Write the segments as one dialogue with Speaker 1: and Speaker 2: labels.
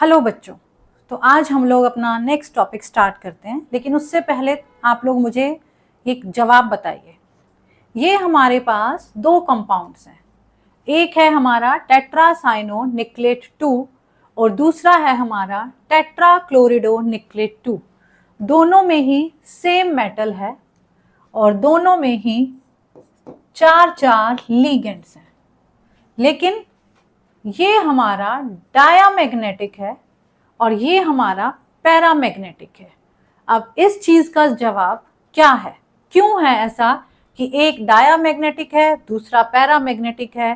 Speaker 1: Hello बच्चों। तो आज हम लोग अपना नेक्स्ट टॉपिक स्टार्ट करते हैं, लेकिन उससे पहले आप लोग मुझे एक जवाब बताइए। ये हमारे पास दो कंपाउंड्स हैं, एक है हमारा टेट्रासाइनो निकलेट 2 और दूसरा है हमारा टेट्राक्लोरिडो निकलेट 2। दोनों में ही सेम मेटल है और दोनों में ही चार चार लीगेंड्स हैं, लेकिन ये हमारा डायामैग्नेटिक है और ये हमारा पैरामैग्नेटिक है। अब इस चीज का जवाब क्या है, क्यों है ऐसा कि एक डायामैग्नेटिक है दूसरा पैरामैग्नेटिक है?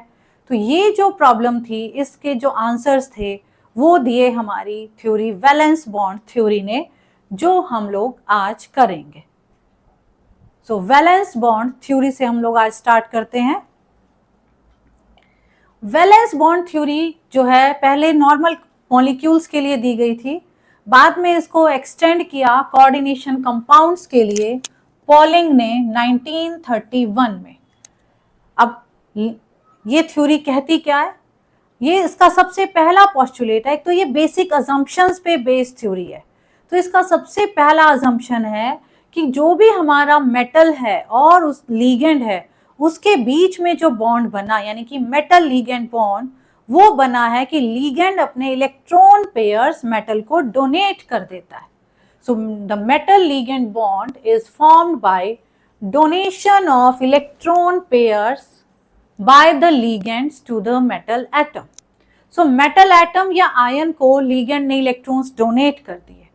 Speaker 1: तो ये जो प्रॉब्लम थी, इसके जो आंसर्स थे वो दिए हमारी थ्योरी वैलेंस बॉन्ड थ्योरी ने, जो हम लोग आज करेंगे। सो वैलेंस बॉन्ड थ्योरी से हम लोग आज स्टार्ट करते हैं। वैलेंस बॉन्ड थ्योरी जो है पहले नॉर्मल मॉलिक्यूल्स के लिए दी गई थी, बाद में इसको एक्सटेंड किया कोऑर्डिनेशन कंपाउंड्स के लिए पॉलिंग ने 1931 में। अब ये थ्योरी कहती क्या है? ये इसका सबसे पहला पोस्टुलेट है। एक तो ये बेसिक अजम्पशंस पे बेस्ड थ्योरी है। तो इसका सबसे पहला अजम्पशन है कि जो भी हमारा मेटल है और उस लीगेंड है, उसके बीच में जो बॉन्ड बना, यानी कि मेटल लीगेंड बॉन्ड, वो बना है कि लीगेंड अपने इलेक्ट्रॉन पेयर्स मेटल को डोनेट कर देता है। So the metal ligand bond is formed by donation of electron pairs by the ligands to the metal atom. So metal atom या आयन को लीगेंड ने इलेक्ट्रॉन्स डोनेट कर दिए।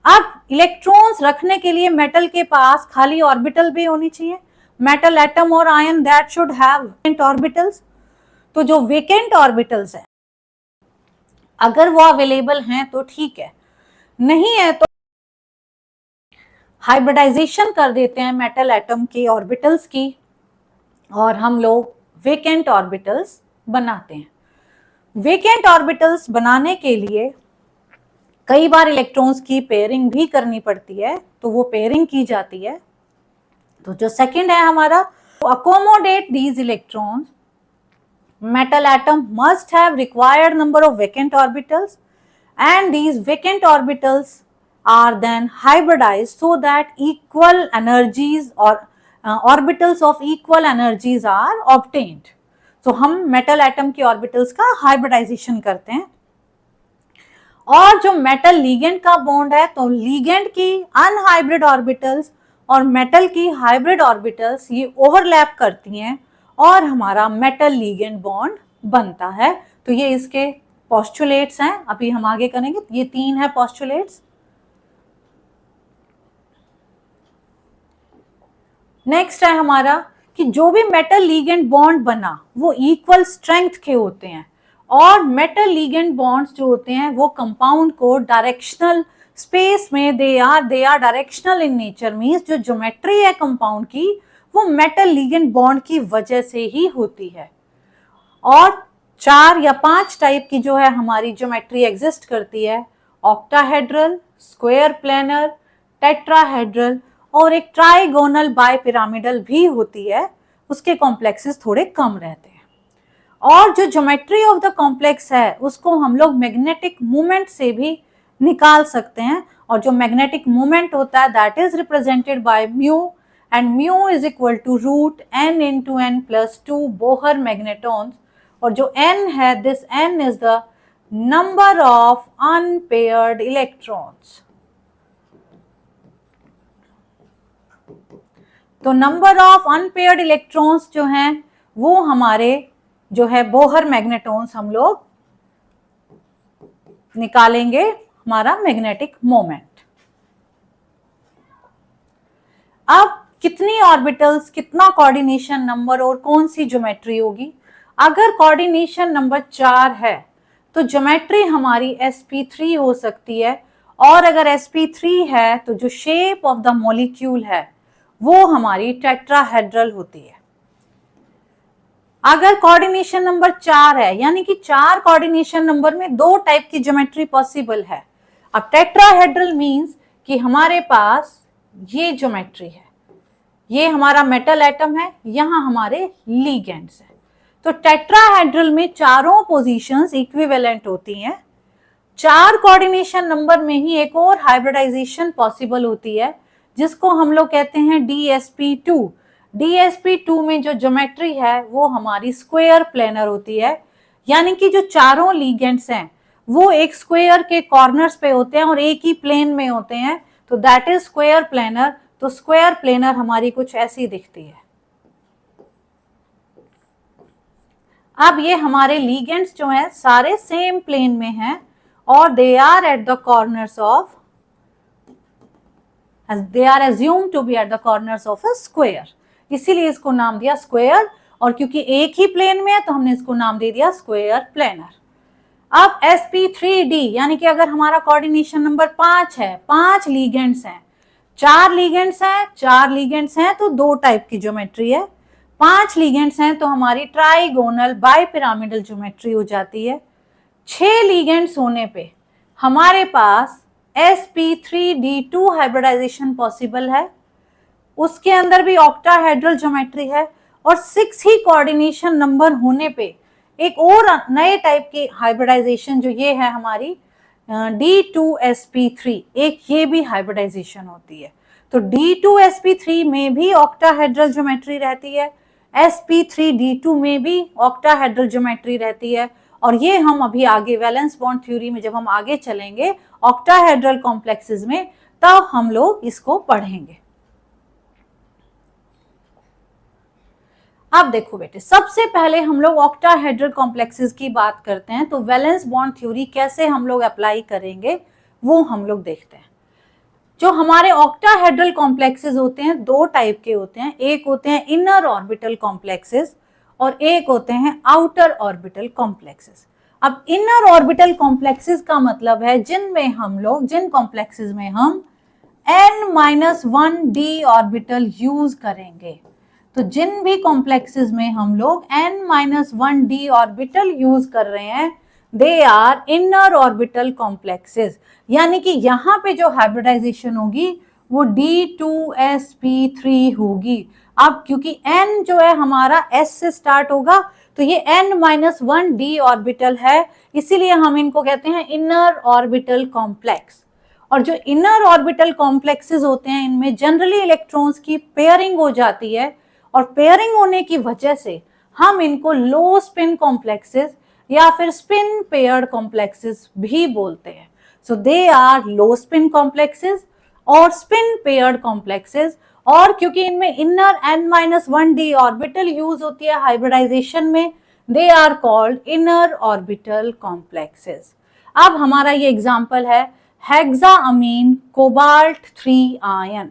Speaker 1: अब इलेक्ट्रॉन्स रखने के लिए मेटल के पास खाली ऑर्बिटल भी होनी चाहिए। मेटल एटम और ion that should have vacant orbitals. तो जो वेकेंट ऑर्बिटल्स है, अगर वो अवेलेबल हैं तो ठीक है, नहीं है तो हाइब्रिडाइजेशन कर देते हैं मेटल एटम के ऑर्बिटल्स की और हम लोग वेकेंट ऑर्बिटल्स बनाते हैं। वेकेंट ऑर्बिटल्स बनाने के लिए कई बार इलेक्ट्रॉन्स की पेयरिंग भी करनी पड़ती है, तो वो पेयरिंग की जाती है। तो जो सेकंड है हमारा, to accommodate these electrons, metal atom must have required number of vacant orbitals, and these vacant orbitals are then hybridized so that equal energies or orbitals of equal energies are obtained. तो हम metal atom की orbitals का hybridisation करते हैं। और जो metal ligand का bond है, तो लीगेंड की अनहाइब्रिड ऑर्बिटल्स और मेटल की हाइब्रिड ऑर्बिटल्स ये ओवरलैप करती हैं और हमारा मेटल लीगेंड बॉन्ड बनता है। तो ये इसके पोस्टुलेट्स हैं, अभी हम आगे करेंगे। ये तीन है पोस्टुलेट्स। नेक्स्ट है हमारा कि जो भी मेटल लीगेंड बॉन्ड बना वो इक्वल स्ट्रेंथ के होते हैं, और मेटल लीगेंड बॉन्ड्स जो होते हैं वो कंपाउंड को डायरेक्शनल स्पेस में they are directional in nature. Means जो ज्योमेट्री है कंपाउंड की वो मेटल लीगेंड बॉन्ड की वजह से ही होती है। और 4 या 5 टाइप की जो है हमारी ज्योमेट्री एग्जिस्ट करती है, ऑक्टाहेड्रल, स्क्वायर प्लेनर, टेट्राहेड्रल और एक ट्राइगोनल बाइपिरामिडल भी होती है। उसके कॉम्प्लेक्सेस थोड़े कम रहते हैं। और जो ज्योमेट्री ऑफ द कॉम्प्लेक्स है उसको हम लोग मैग्नेटिक मूवमेंट से भी निकाल सकते हैं, और जो मैग्नेटिक मूवमेंट होता है that is represented by mu, and mu is equal to root n into n plus 2 Bohr magnetons. और जो n है, this n is the number of unpaired electrons. तो नंबर ऑफ अनपेयर्ड इलेक्ट्रॉन्स जो हैं वो हमारे जो है बोहर मैग्नेटॉन्स हम लोग निकालेंगे हमारा मैग्नेटिक मोमेंट। अब कितनी ऑर्बिटल्स, कितना कोऑर्डिनेशन नंबर और कौन सी ज्योमेट्री होगी? अगर कोऑर्डिनेशन नंबर 4 है तो ज्योमेट्री हमारी sp3 हो सकती है, और अगर sp3 है तो जो शेप ऑफ द मॉलिक्यूल है वो हमारी टेट्राहेड्रल होती है। अगर कोऑर्डिनेशन नंबर 4 है, यानी कि 4 कोऑर्डिनेशन नंबर में 2 टाइप की ज्योमेट्री पॉसिबल है। अब टेट्राहेड्रल मींस कि हमारे पास ये ज्योमेट्री है, ये हमारा मेटल एटम है, यहां हमारे लीगेंड्स है। तो टेट्राहेड्रल में चारों पोजीशंस इक्विवेलेंट होती हैं। 4 कोऑर्डिनेशन नंबर में ही एक और हाइब्रिडाइजेशन पॉसिबल होती है जिसको हम लोग कहते हैं DSP2। DSP2 में जो ज्योमेट्री है वो हमारी स्क्वायर प्लेनर होती है, यानी कि जो चारों लिगेंड्स हैं वो एक स्क्वायर के कॉर्नर्स पे होते हैं और एक ही प्लेन में होते हैं, तो दैट इज स्क्वायर प्लेनर। तो स्क्वायर प्लेनर हमारी कुछ ऐसी दिखती है। अब ये हमारे लिगेंड्स जो हैं सारे सेम प्लेन में हैं और they are at the corners of, they are assumed to be at the corners of a square, इसीलिए इसको नाम दिया स्क्वायर। और क्योंकि एक ही प्लेन में है तो हमने इसको नाम दे दिया स्क्वायर प्लेनर। अब sp3d यानी कि अगर हमारा कोऑर्डिनेशन नंबर 5 है, 5 लिगेंड्स हैं, 4 लिगेंड्स हैं तो 2 टाइप की ज्योमेट्री है, 5 लिगेंड्स हैं तो हमारी ट्राइगोनल बाइपिरामिडल ज्योमेट्री हो जाती है। 6 लिगेंड्स होने पे हमारे पास sp3d2 हाइब्रिडाइजेशन पॉसिबल है, उसके अंदर भी ऑक्टाहेड्रल ज्योमेट्री है। और 6 ही कोऑर्डिनेशन नंबर होने पे एक और नए टाइप की हाइब्रिडाइजेशन जो ये है हमारी D2sp3, एक ये भी हाइब्रिडाइजेशन होती है। तो D2sp3 में भी ऑक्टाहेड्रल ज्योमेट्री रहती है, sp3d2 में भी ऑक्टाहेड्रल ज्योमेट्री रहती है। और ये हम अभी आगे वैलेंस बॉन्ड थ्योरी में जब हम आगे चलेंगे ऑक्टाहेड्रल कॉम्प्लेक्सेस में, तब हम लोग इसको पढ़ेंगे। अब देखो बेटे, सबसे पहले हम लोग ऑक्टाहेड्रल कॉम्प्लेक्सेस की बात करते हैं, तो वैलेंस बॉन्ड थ्योरी कैसे हम लोग अप्लाई करेंगे वो हम लोग देखते हैं। जो हमारे ऑक्टाहेड्रल कॉम्प्लेक्सेस होते हैं 2 टाइप के होते हैं, एक होते हैं इनर ऑर्बिटल कॉम्प्लेक्सेस और एक होते हैं आउटर ऑर्बिटल कॉम्प्लेक्सेस। अब इनर ऑर्बिटल कॉम्प्लेक्सेस का मतलब है जिन कॉम्प्लेक्सेस में हम n-1d ऑर्बिटल यूज करेंगे। तो जिन भी कॉम्प्लेक्सेस में हम लोग n-1d ऑर्बिटल यूज कर रहे हैं they are inner orbital complexes, यानी कि यहाँ पे जो हाइब्रिडाइजेशन होगी वो D2sp3 होगी। अब क्योंकि n जो है हमारा s से स्टार्ट होगा तो ये n-1d ऑर्बिटल है, इसीलिए हम इनको कहते हैं इनर ऑर्बिटल कॉम्प्लेक्स। और जो इनर ऑर्बिटल कॉम्प्लेक्सेस होते हैं इनमें जनरली इलेक्ट्रॉन्स की पेयरिंग हो जाती है और पेयरिंग होने की वजह से हम इनको लो स्पिन कॉम्प्लेक्सेस या फिर स्पिन पेयर्ड कॉम्प्लेक्सेस भी बोलते हैं। So they are low spin complexes और स्पिन पेयर्ड कॉम्प्लेक्सेस। और क्योंकि इनमें इनर n-1d ऑर्बिटल यूज होती है हाइब्रिडाइजेशन में, they are called inner orbital complexes. अब हमारा ये एग्जांपल है हेक्साअमीन कोबाल्ट 3 आयन।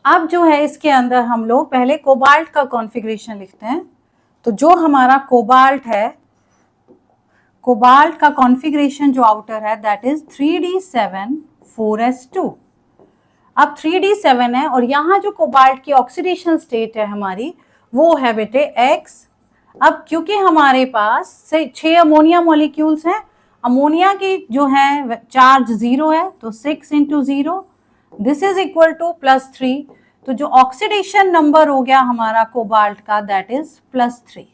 Speaker 1: अब जो है इसके अंदर हम लोग पहले कोबाल्ट का कॉन्फ़िगरेशन लिखते हैं। तो जो हमारा कोबाल्ट है, कोबाल्ट का कॉन्फ़िगरेशन जो आउटर है दैट इज 3d7 4s2। अब 3d7 है और यहाँ जो कोबाल्ट की ऑक्सीडेशन स्टेट है हमारी वो है बेटे X। अब क्योंकि हमारे पास से 6 अमोनिया मॉलिक्यूल्स हैं, अमोनिया की जो है चार्ज 0 है तो 6 × 0 दिस इज इक्वल टू +3। तो जो ऑक्सीडेशन नंबर हो गया हमारा कोबाल्ट का that is +3।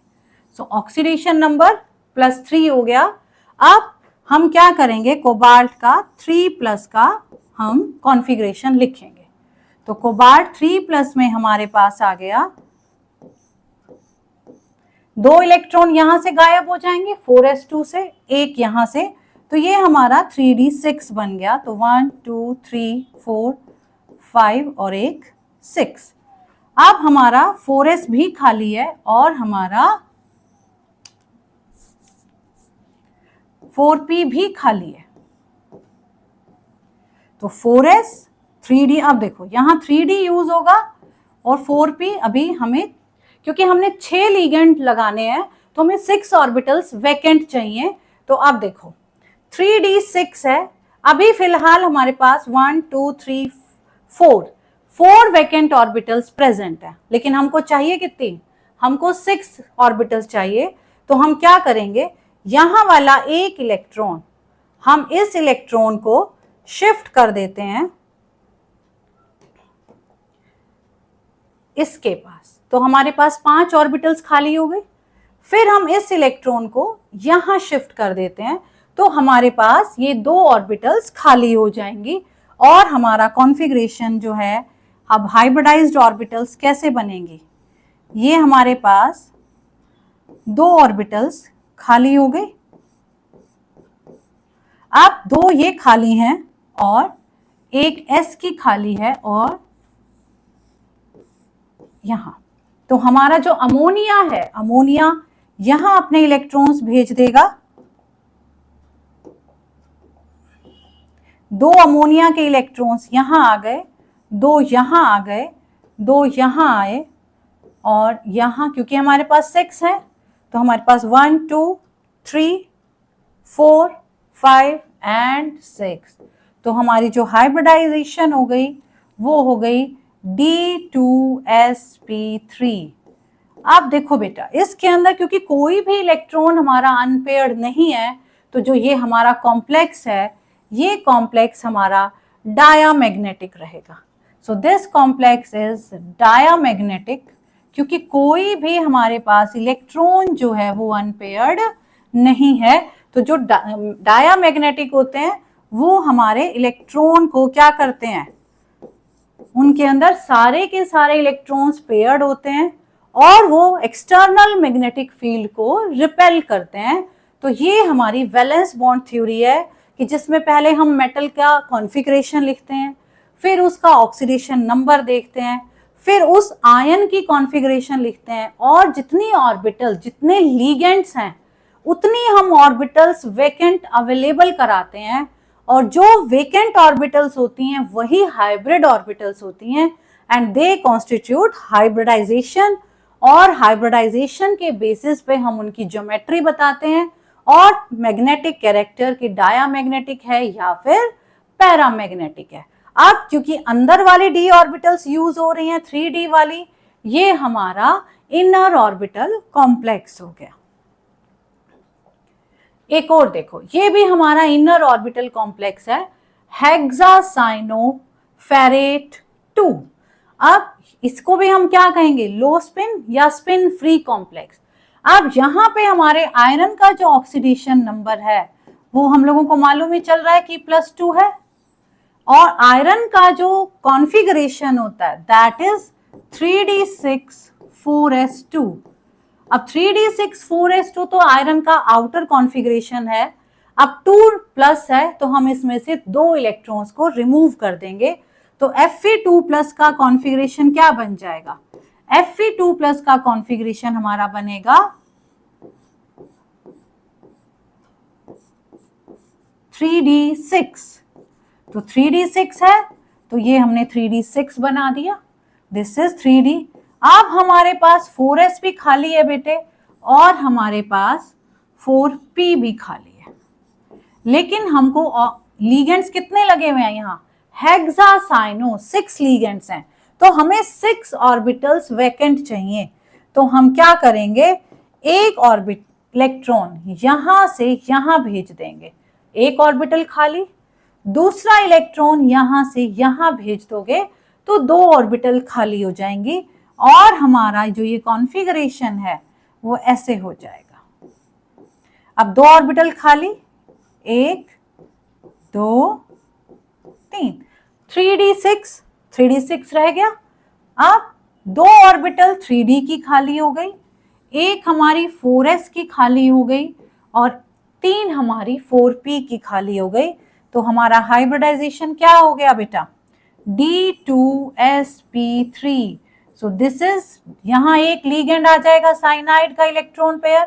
Speaker 1: So oxidation number +3 हो गया। अब हम क्या करेंगे, कोबाल्ट का 3+ का हम कॉन्फ़िगरेशन लिखेंगे। तो कोबाल्ट 3+ में हमारे पास आ गया 2 इलेक्ट्रॉन यहां से गायब हो जाएंगे 4s2 से, एक यहां से, तो ये हमारा 3d6 बन गया। तो 1 2 3 4 5 और एक 6। अब हमारा 4s भी खाली है और हमारा 4p भी खाली है। तो 4s 3d, अब देखो यहाँ 3d यूज होगा और 4p अभी हमें, क्योंकि हमने 6 लिगेंड लगाने हैं तो हमें 6 ऑर्बिटल्स वैकेंट चाहिए। तो अब देखो 3d6 है, अभी फिलहाल हमारे पास 1 2 3 4 वैकेंट ऑर्बिटल्स प्रेजेंट है, लेकिन हमको चाहिए कितनी, हमको 6 ऑर्बिटल्स चाहिए। तो हम क्या करेंगे, यहां वाला एक इलेक्ट्रॉन हम इस इलेक्ट्रॉन को शिफ्ट कर देते हैं इसके पास, तो हमारे पास 5 ऑर्बिटल्स खाली हो गए। फिर हम इस इलेक्ट्रॉन को यहां शिफ्ट कर देते हैं, तो हमारे पास ये 2 ऑर्बिटल्स खाली हो जाएंगी और हमारा कॉन्फ़िगरेशन जो है, अब हाइब्रिडाइज्ड ऑर्बिटल्स कैसे बनेंगी। ये हमारे पास 2 ऑर्बिटल्स खाली हो गए, अब 2 ये खाली हैं और एक s की खाली है और यहां। तो हमारा जो अमोनिया है, अमोनिया यहां अपने इलेक्ट्रॉन्स भेज देगा। 2 अमोनिया के इलेक्ट्रॉन्स यहां आ गए, 2 यहां आ गए, 2 यहां आए और यहां क्योंकि हमारे पास 6 है तो हमारे पास 1 2 3 4 5 एंड 6। तो हमारी जो हाइब्रिडाइजेशन हो गई वो हो गई D2sp3। अब देखो बेटा, इसके अंदर क्योंकि कोई भी इलेक्ट्रॉन हमारा अनपेयर्ड नहीं है, तो जो ये हमारा कॉम्प्लेक्स है, ये कॉम्प्लेक्स हमारा डायामैग्नेटिक रहेगा। So this complex is diamagnetic, क्योंकि कोई भी हमारे पास इलेक्ट्रॉन जो है वो अनपेयर्ड नहीं है। तो जो डायामैग्नेटिक होते हैं वो हमारे इलेक्ट्रॉन को क्या करते हैं, उनके अंदर सारे के सारे इलेक्ट्रॉन्स पेयर्ड होते हैं और वो एक्सटर्नल मैग्नेटिक फील्ड को रिपेल करते हैं। तो ये हमारी वैलेंस बॉन्ड थ्योरी है कि जिसमें पहले हम मेटल का कॉन्फ़िगरेशन लिखते हैं, फिर उसका ऑक्सीडेशन नंबर देखते हैं, फिर उस आयन की कॉन्फ़िगरेशन लिखते हैं और जितनी ऑर्बिटल, जितने लीगेंड्स हैं उतनी हम ऑर्बिटल्स वेकेंट अवेलेबल कराते हैं और जो वेकेंट ऑर्बिटल्स होती हैं वही हाइब्रिड ऑर्बिटल्स होती हैं एंड दे कॉन्स्टिट्यूट हाइब्रिडाइजेशन। और हाइब्रिडाइजेशन के बेसिस पे हम उनकी ज्योमेट्री बताते हैं और मैग्नेटिक कैरेक्टर की डायामैग्नेटिक है या फिर पैरामैग्नेटिक है। अब क्योंकि अंदर वाली d ऑर्बिटल्स यूज हो रही हैं 3d वाली, ये हमारा इनर ऑर्बिटल कॉम्प्लेक्स हो गया। एक और देखो, ये भी हमारा इनर ऑर्बिटल कॉम्प्लेक्स है, हेक्सासाइनोफेरेट 2। अब इसको भी हम क्या कहेंगे, लो स्पिन या स्पिन फ्री कॉम्प्लेक्स। अब यहाँ पे हमारे आयरन का जो ऑक्सीडेशन नंबर है वो हम लोगों को मालूम ही चल रहा है कि +2 है और आयरन का जो कॉन्फ़िगरेशन होता है दैट इज 3d6 4s2। अब 3d6 4s2 तो आयरन का आउटर कॉन्फ़िगरेशन है। अब 2+ है तो हम इसमें से 2 इलेक्ट्रॉन्स को रिमूव कर देंगे, तो Fe2+ का कॉन्फ़िगरेशन क्या बन जाएगा, Fe2+ का कॉन्फ़िगरेशन हमारा बनेगा 3d6। तो 3d6 है तो ये हमने 3d6 बना दिया, दिस इज 3d। अब हमारे पास 4s भी खाली है बेटे और हमारे पास 4p भी खाली है, लेकिन हमको लीगेंड्स कितने लगे हुए हैं, यहाँ हेक्सासाइनो 6 लीगेंड्स हैं, तो हमें 6 ऑर्बिटल्स वैकेंट चाहिए। तो हम क्या करेंगे, एक इलेक्ट्रॉन यहां से यहां भेज देंगे, एक ऑर्बिटल खाली, दूसरा इलेक्ट्रॉन यहां से यहां भेज दोगे तो 2 ऑर्बिटल खाली हो जाएंगी और हमारा जो ये कॉन्फ़िगरेशन है वो ऐसे हो जाएगा। अब 2 ऑर्बिटल खाली, 1 2 3, 3d6 रह गया। अब 2 ऑर्बिटल 3d की खाली हो गई, एक हमारी 4s की खाली हो गई और 3 हमारी 4p की खाली हो गई। तो हमारा हाइब्रिडाइजेशन क्या हो गया बेटा, D2sp3। सो दिस इज, यहाँ एक लीगेंड आ जाएगा साइनाइड का इलेक्ट्रॉन पेयर,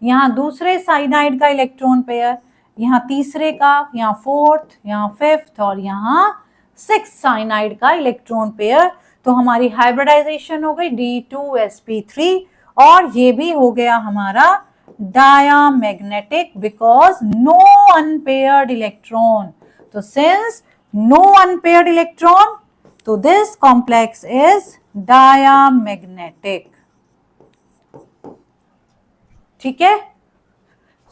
Speaker 1: यहाँ दूसरे साइनाइड का इलेक्ट्रॉन पेयर, यहाँ तीसरे का, यहाँ 4th, यहाँ 5th और यहाँ 6th साइनाइड का इलेक्ट्रॉन पेयर। तो हमारी हाइब्रिडाइजेशन हो गई D2sp3 और ये भी हो गया हमारा diamagnetic because no unpaired electron. So since no unpaired electron, so this complex is diamagnetic. ठीक है,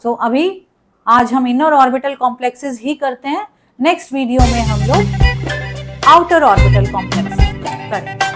Speaker 1: सो अभी आज हम इनर ऑर्बिटल कॉम्प्लेक्सेस ही करते हैं, नेक्स्ट वीडियो में हम लोग आउटर ऑर्बिटल कॉम्प्लेक्सेस करेंगे।